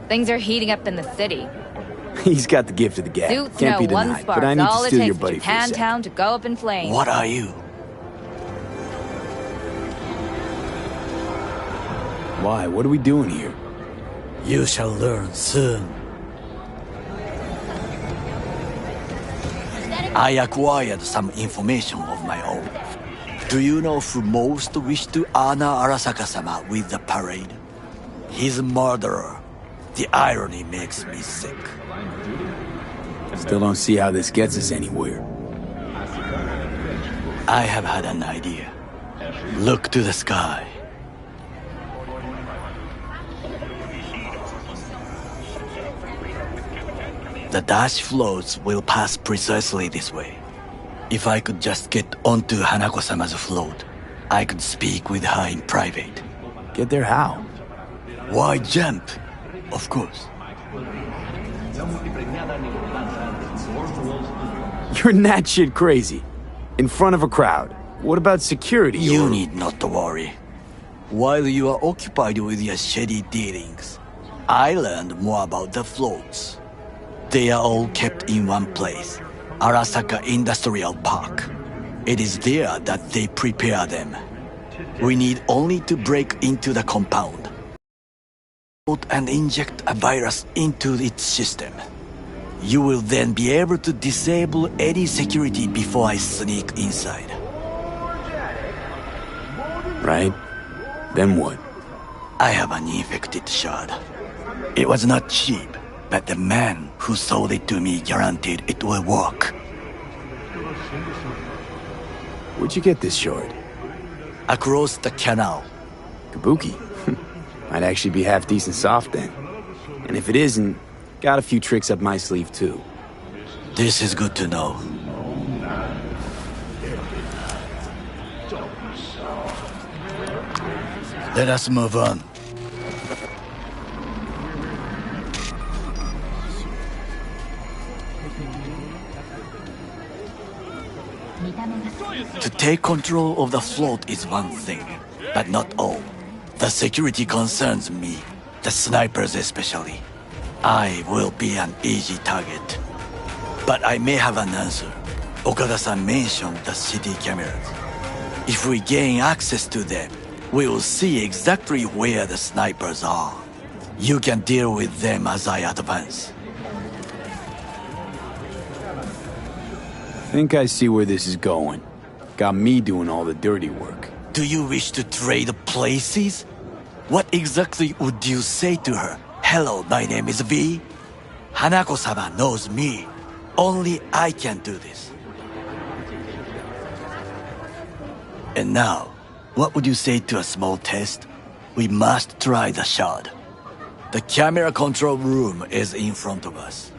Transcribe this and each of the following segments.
Things are heating up in the city. He's got the gift of the gab. Suits Can't know be one denied, spark's but I need to all it steal your takes buddy for for a sec. Japantown to go up in flames. What are you? Why? What are we doing here? You shall learn soon. I acquired some information of my own. Do you know who most wished to honor Arasaka-sama with the parade? His murderer. The irony makes me sick. Still don't see how this gets us anywhere. I have had an idea. Look to the sky. The dash floats will pass precisely this way. If I could just get onto Hanako-sama's float, I could speak with her in private. Get there how? Why jump? Of course. You're that shit crazy. In front of a crowd. What about security? You need not to worry. While you are occupied with your shady dealings, I learned more about the floats. They are all kept in one place, Arasaka Industrial Park. It is there that they prepare them. We need only to break into the compound and inject a virus into its system. You will then be able to disable any security before I sneak inside. Right? Then what? I have an infected shard. It was not cheap, but the man who sold it to me guaranteed it will work. Where'd you get this shard? Across the canal. Kabuki. Might actually be half decent soft then. And if it isn't, got a few tricks up my sleeve too. This is good to know. Let us move on. To take control of the float is one thing, but not all. The security concerns me, the snipers especially. I will be an easy target. But I may have an answer. Okada-san mentioned the city cameras. If we gain access to them, we will see exactly where the snipers are. You can deal with them as I advance. Think I see where this is going. Got me doing all the dirty work. Do you wish to trade places? What exactly would you say to her? Hello, my name is V. Hanako-sama knows me. Only I can do this. And now, what would you say to a small test? We must try the shard. The camera control room is in front of us.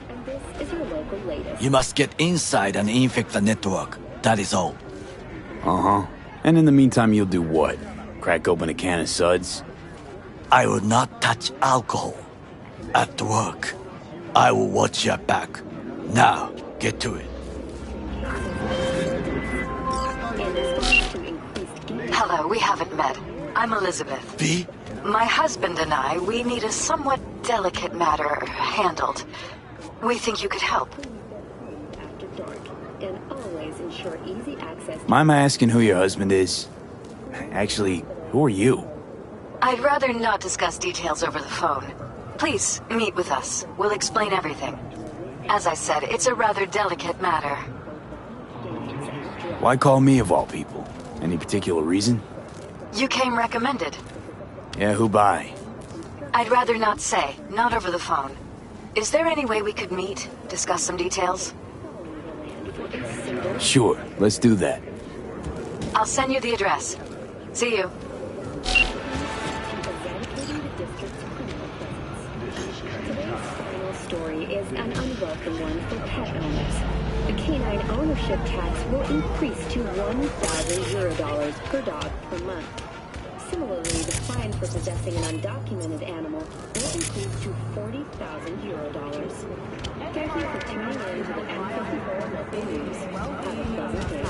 You must get inside and infect the network. That is all. Uh-huh. And in the meantime, you'll do what? Crack open a can of suds? I will not touch alcohol. At work, I will watch your back. Now, get to it. Hello, we haven't met. I'm Elizabeth. V? My husband and I, we need a somewhat delicate matter handled. We think you could help. Mind my asking who your husband is? Actually, who are you? I'd rather not discuss details over the phone. Please, meet with us. We'll explain everything. As I said, it's a rather delicate matter. Why call me of all people? Any particular reason? You came recommended. Yeah, who by? I'd rather not say, not over the phone. Is there any way we could meet, discuss some details? Sure, let's do that. I'll send you the address. See you. Story is an unwelcome one for pet owners. The canine ownership tax will increase to $1,000 per dog per month. Similarly, the fine for possessing an undocumented animal will increase to €40,000. Thank you for tuning in to the N54 Local News. Have a pleasant day.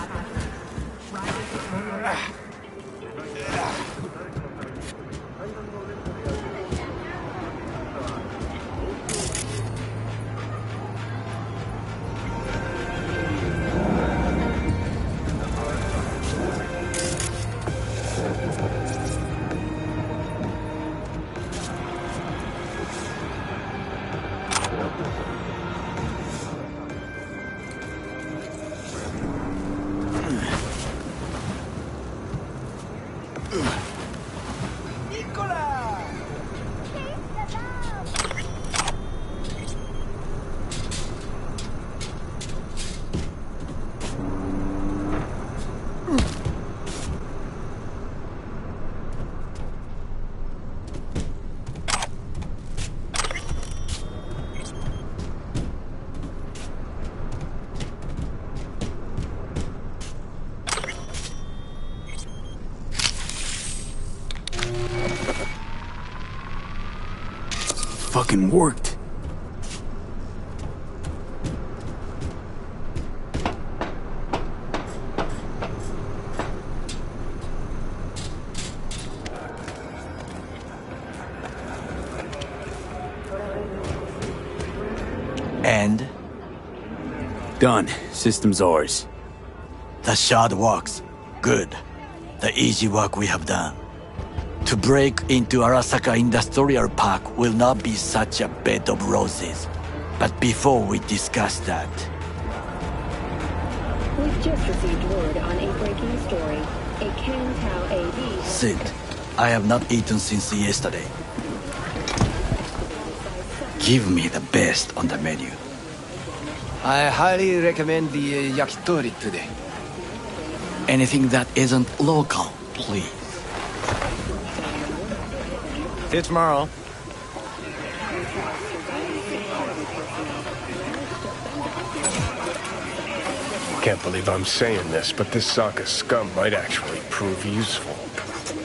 fucking worked. And Done. System's ours. the shard works. Good. The easy work we have done. To break into Arasaka Industrial Park will not be such a bed of roses. But before we discuss that, We've just received word on a breaking story. A Kantao AV... Sid, I have not eaten since yesterday. Give me the best on the menu. I highly recommend the yakitori today. Anything that isn't local, please. See you tomorrow. Can't believe I'm saying this, but this Sokka scum might actually prove useful.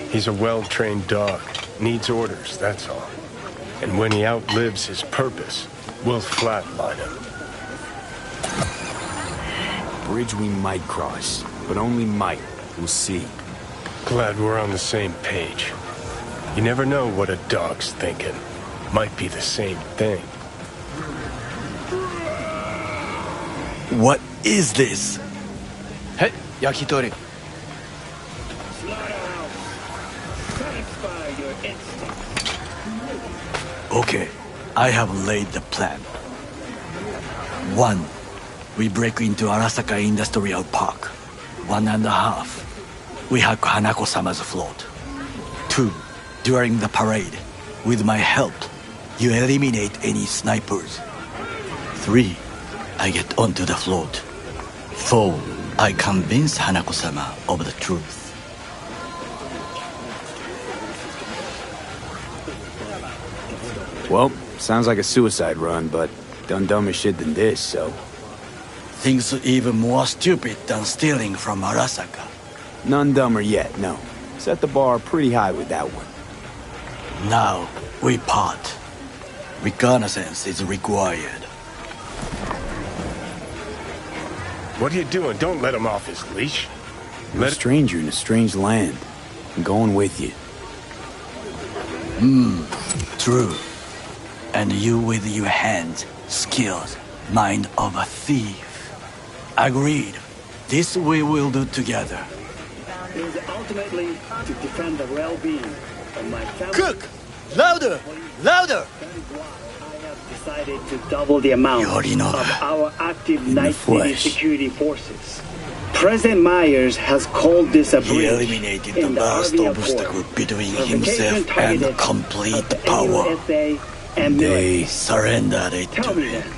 He's a well-trained dog. Needs orders, that's all. And when he outlives his purpose, we'll flatline him. Bridge we might cross, but only might. We'll see. Glad we're on the same page. You never know what a dog's thinking. Might be the same thing. What is this? Hey, yakitori. Okay, I have laid the plan. 1. We break into Arasaka Industrial Park. 1.5. We hack Hanako-sama's float. 2. During the parade, with my help, you eliminate any snipers. 3. I get onto the float. 4. I convince Hanako-sama of the truth. Well, sounds like a suicide run, but done dumber shit than this, so... Things even more stupid than stealing from Arasaka. None dumber yet, no. Set the bar pretty high with that one. Now, we part. Reconnaissance is required. What are you doing? Don't let him off his leash. You're a stranger in a strange land. I'm going with you. True. And you with your hands, skills, mind of a thief. Agreed. This we will do together. Is ultimately to defend the well-being of my family. Cook! Louder! Louder! That is why I have decided to double the amount Yorinobu. of our active In the night city flesh. security forces. President Myers has called this a He breach eliminated the in the last army obstacle accord. between Provocation himself and targeted complete at the power. NUSA and military. They... Surrendered it Tell to me him. then,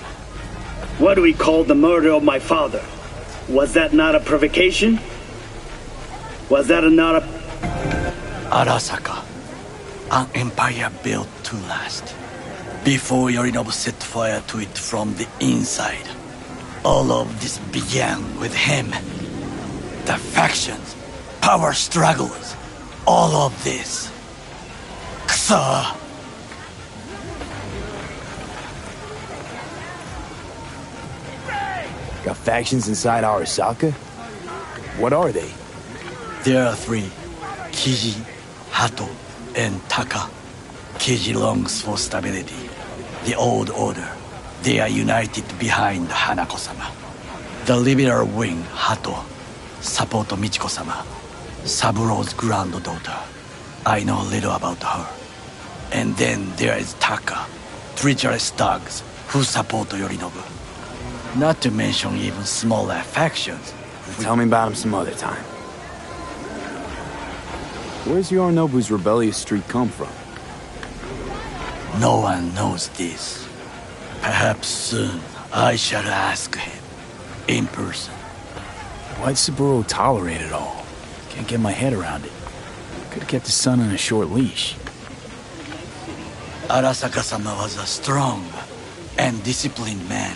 what do we call the murder of my father? Was that not a provocation? Was that not a... Arasaka, an empire built to last. Before Yorinobu set fire to it from the inside. All of this began with him. The factions, power struggles, all of this. Kusa! Got factions inside Arasaka? What are they? There are 3. Kiji, Hato, and Taka. Kiji longs for stability. The old order. They are united behind Hanako-sama. The liberal wing, Hato, support Michiko-sama, Saburo's granddaughter. I know little about her. And then there is Taka, treacherous thugs who support Yorinobu. Not to mention even smaller factions. Tell me about him some other time. Where's Yorinobu's rebellious streak come from? No one knows this. Perhaps soon I shall ask him in person. Why'd Saburo tolerate it all? Can't get my head around it. Could have kept his son on a short leash. Arasaka-sama was a strong and disciplined man.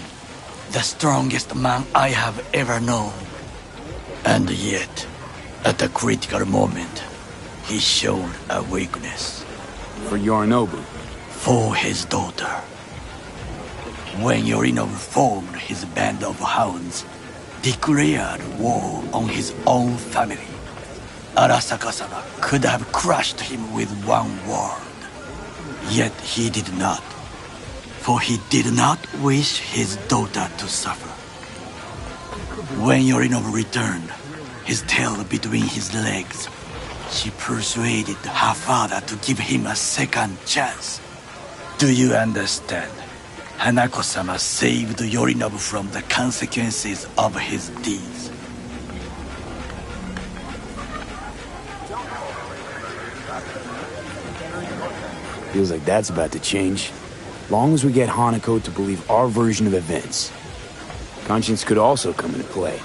The strongest man I have ever known. And yet, at the critical moment, he showed a weakness. For Yorinobu. for his daughter. When Yorinobu formed his band of hounds, declared war on his own family, Arasaka-sama could have crushed him with one word. Yet he did not, for he did not wish his daughter to suffer. When Yorinobu returned, his tail between his legs, she persuaded her father to give him a second chance. Do you understand? Hanako-sama saved Yorinobu from the consequences of his deeds. Feels like that's about to change. Long as we get Hanako to believe our version of events. Conscience could also come into play,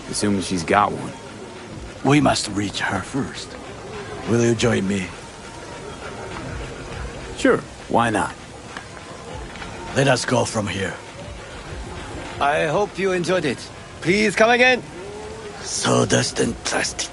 assuming she's got one. We must reach her first. Will you join me? Sure, why not? Let us go from here. I hope you enjoyed it. Please come again. Sawdust and plastic.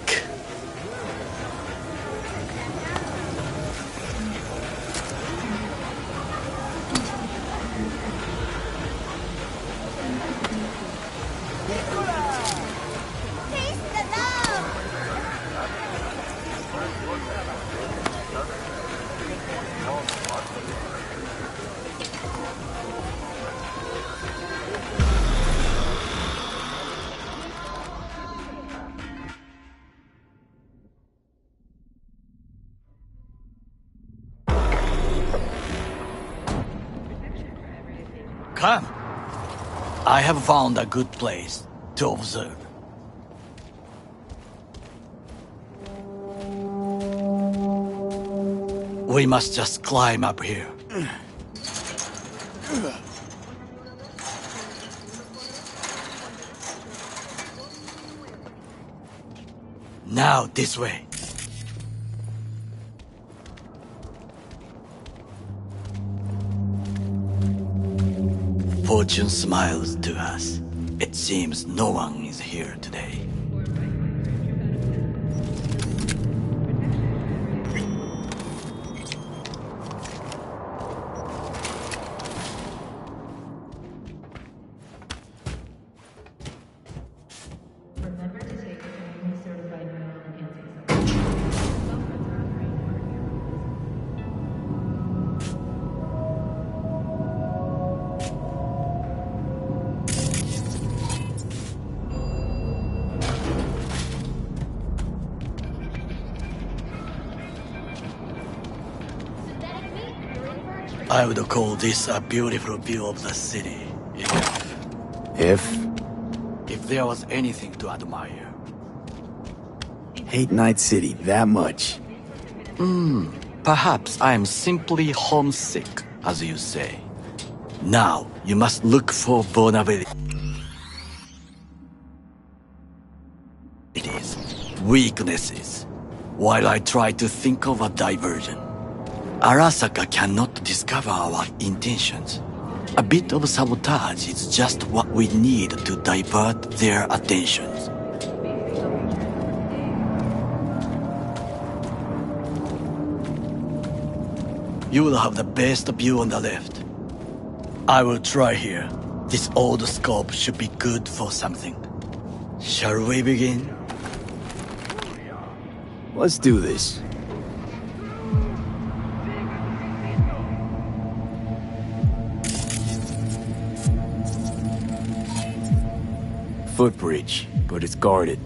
Come. I have found a good place to observe. We must just climb up here. Now this way. Fortune smiles to us. It seems no one is here today. I would call this a beautiful view of the city. If? If there was anything to admire. Hate Night City that much. Perhaps I am simply homesick, as you say. Now, you must look for vulnerabilities, weaknesses, while I try to think of a diversion. Arasaka cannot discover our intentions. A bit of sabotage is just what we need to divert their attentions. You will have the best view on the left. I will try here. This old scope should be good for something. Shall we begin? Let's do this. Footbridge, but it's guarded.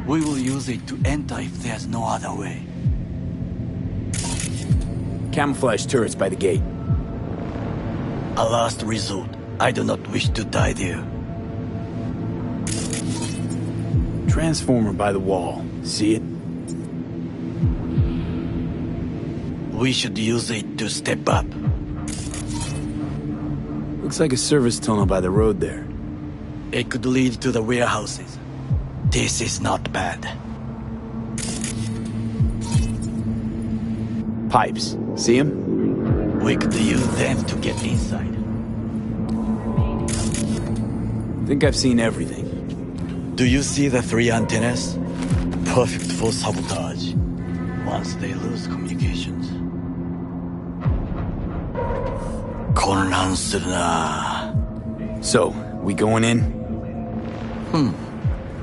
We will use it to enter if there's no other way. Camouflage turrets by the gate. A last resort. I do not wish to die there. Transformer by the wall. See it? We should use it to step up. Looks like a service tunnel by the road there. It could lead to the warehouses. This is not bad. Pipes. See him? We could use them to get inside. Think I've seen everything. Do you see the 3 antennas? Perfect for sabotage. Once they lose communications.混乱するな. So, we going in?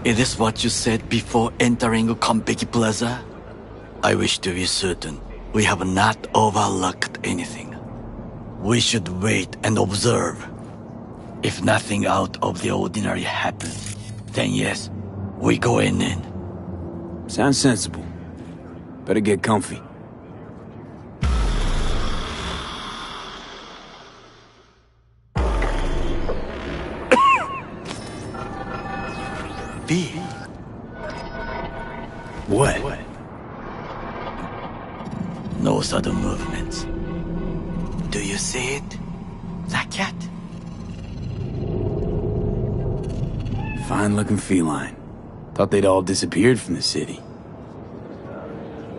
Is this what you said before entering Konpeki Plaza? I wish to be certain we have not overlooked anything. We should wait and observe. If nothing out of the ordinary happens, then yes, we go in. Sounds sensible. Better get comfy. B. What? No sudden movements. Do you see it? That cat? Fine-looking feline. Thought they'd all disappeared from the city.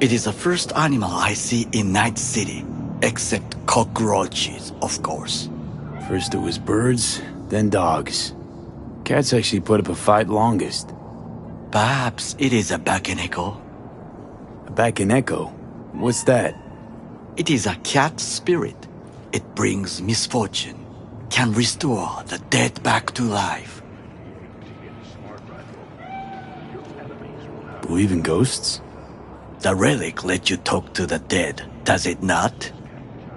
It is the first animal I see in Night City, except cockroaches, of course. First it was birds, then dogs. Cats actually put up a fight longest. Perhaps it is a bakeneko. A bakeneko? What's that? It is a cat spirit. It brings misfortune, can restore the dead back to life. Believe in ghosts? The relic lets you talk to the dead, does it not?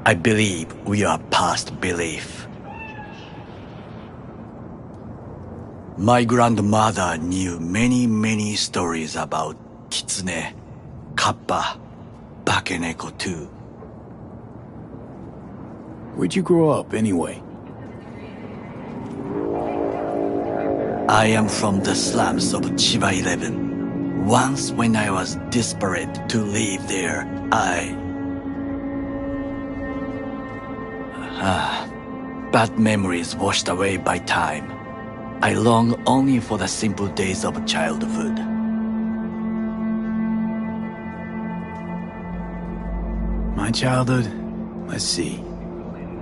I believe we are past belief. My grandmother knew many stories about kitsune, kappa, bakeneko too. Where'd you grow up, anyway? I am from the slums of Chiba 11. Once when I was desperate to live there, bad memories washed away by time. I long only for the simple days of childhood. My childhood? Let's see.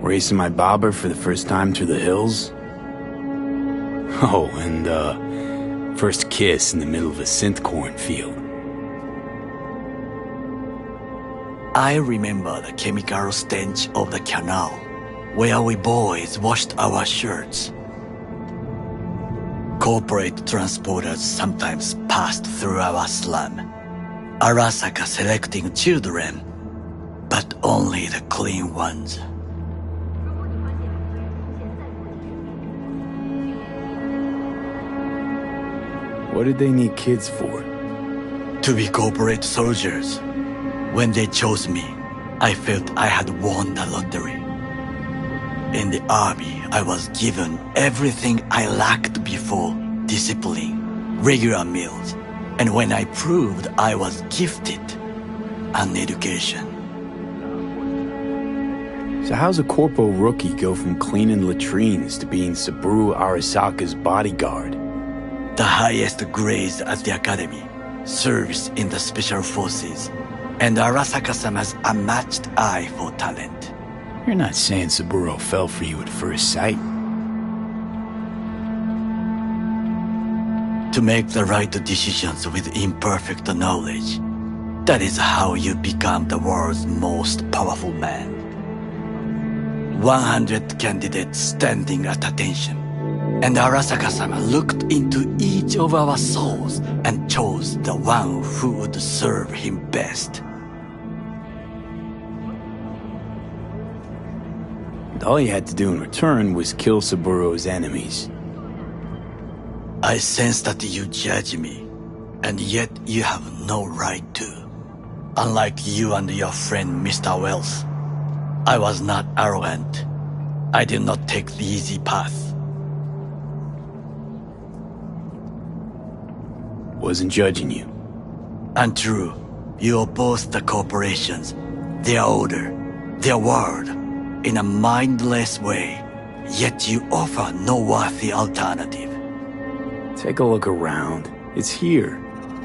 Racing my bobber for the first time through the hills? Oh, and, first kiss in the middle of a synth cornfield. I remember the chemical stench of the canal, where we boys washed our shirts. Corporate transporters sometimes passed through our slum, Arasaka selecting children, but only the clean ones. What did they need kids for? To be corporate soldiers. When they chose me, I felt I had won the lottery. In the army, I was given everything I lacked before: discipline, regular meals, and when I proved I was gifted, an education. So how's a corpo rookie go from cleaning latrines to being Saburo Arasaka's bodyguard? The highest grades at the academy, service in the special forces, and Arasaka-sama's unmatched eye for talent. You're not saying Saburo fell for you at first sight? To make the right decisions with imperfect knowledge, that is how you become the world's most powerful man. 100 candidates standing at attention, and Arasaka-sama looked into each of our souls and chose the one who would serve him best. And all you had to do in return was kill Saburo's enemies. I sense that you judge me, and yet you have no right to. Unlike you and your friend Mr. Wells, I was not arrogant. I did not take the easy path. Wasn't judging you. Untrue. You oppose the corporations, their order, their word, in a mindless way, yet you offer no worthy alternative. Take a look around. It's here.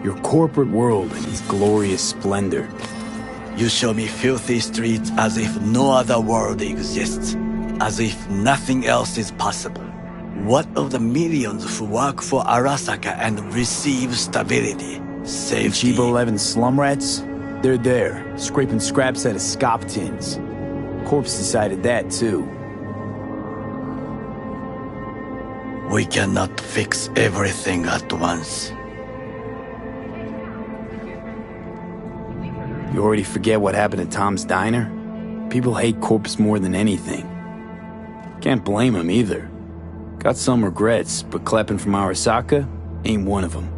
Your corporate world in its glorious splendor. You show me filthy streets as if no other world exists, as if nothing else is possible. What of the millions who work for Arasaka and receive stability, safety? Chiba 11 slum rats? They're there, scraping scraps out of scop tins. Corpse decided that, too. We cannot fix everything at once. You already forget what happened at Tom's Diner? People hate Corpse more than anything. Can't blame him either. Got some regrets, but clapping from Arasaka ain't one of them.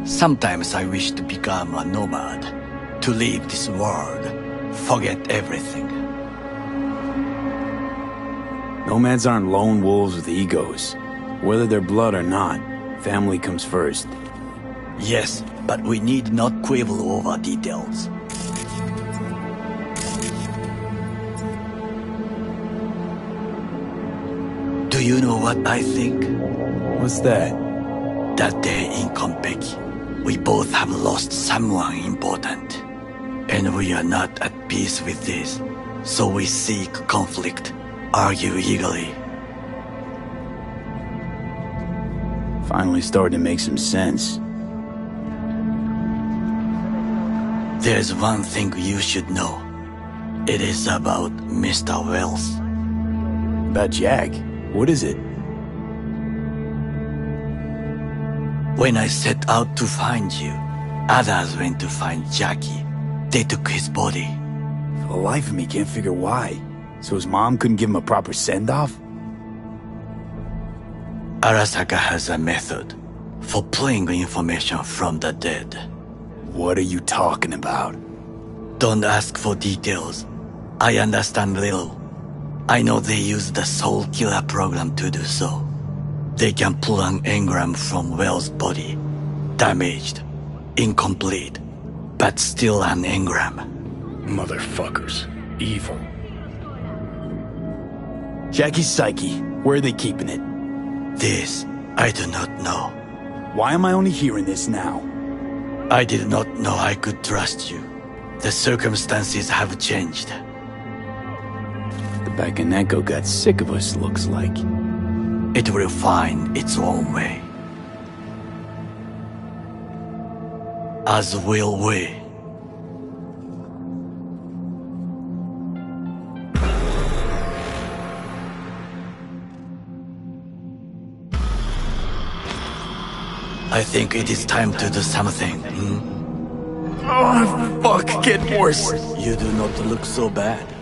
Sometimes I wish to become a nomad, to leave this world, forget everything. Nomads aren't lone wolves with egos. Whether they're blood or not, family comes first. Yes, but we need not quibble over details. Do you know what I think? What's that? That day in Konpeki, we both have lost someone important. And we are not at peace with this, so we seek conflict, argue eagerly. Finally starting to make some sense. There's one thing you should know. It is about Mr. Wells. About Jack? What is it? When I set out to find you, others went to find Jackie. They took his body. For the life of me, can't figure why. So his mom couldn't give him a proper send-off? Arasaka has a method for pulling information from the dead. What are you talking about? Don't ask for details. I understand little. I know they use the Soul Killer program to do so. They can pull an engram from Wells' body. Damaged. Incomplete. But still an engram. Motherfuckers. Evil. Jackie's psyche. Where are they keeping it? This, I do not know. Why am I only hearing this now? I did not know I could trust you. The circumstances have changed. The Bakaneko got sick of us, looks like. It will find its own way. As will we. I think it is time to do something, Oh, fuck, get worse. You do not look so bad.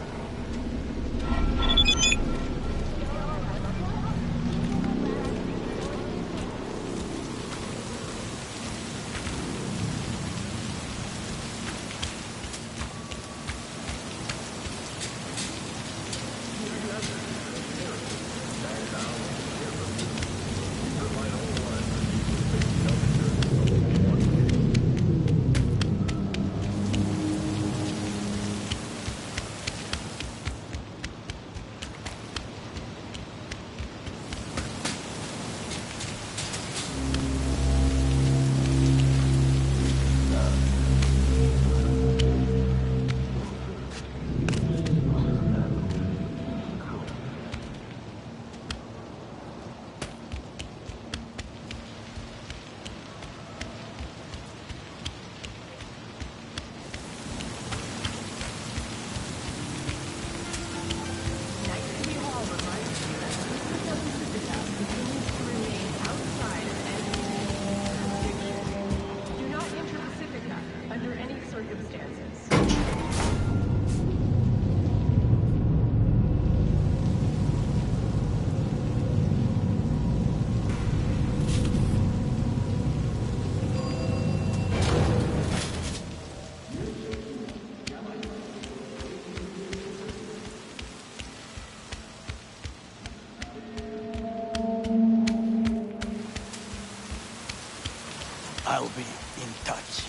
I'll be in touch.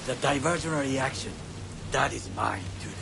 The diversionary action, that is mine to do.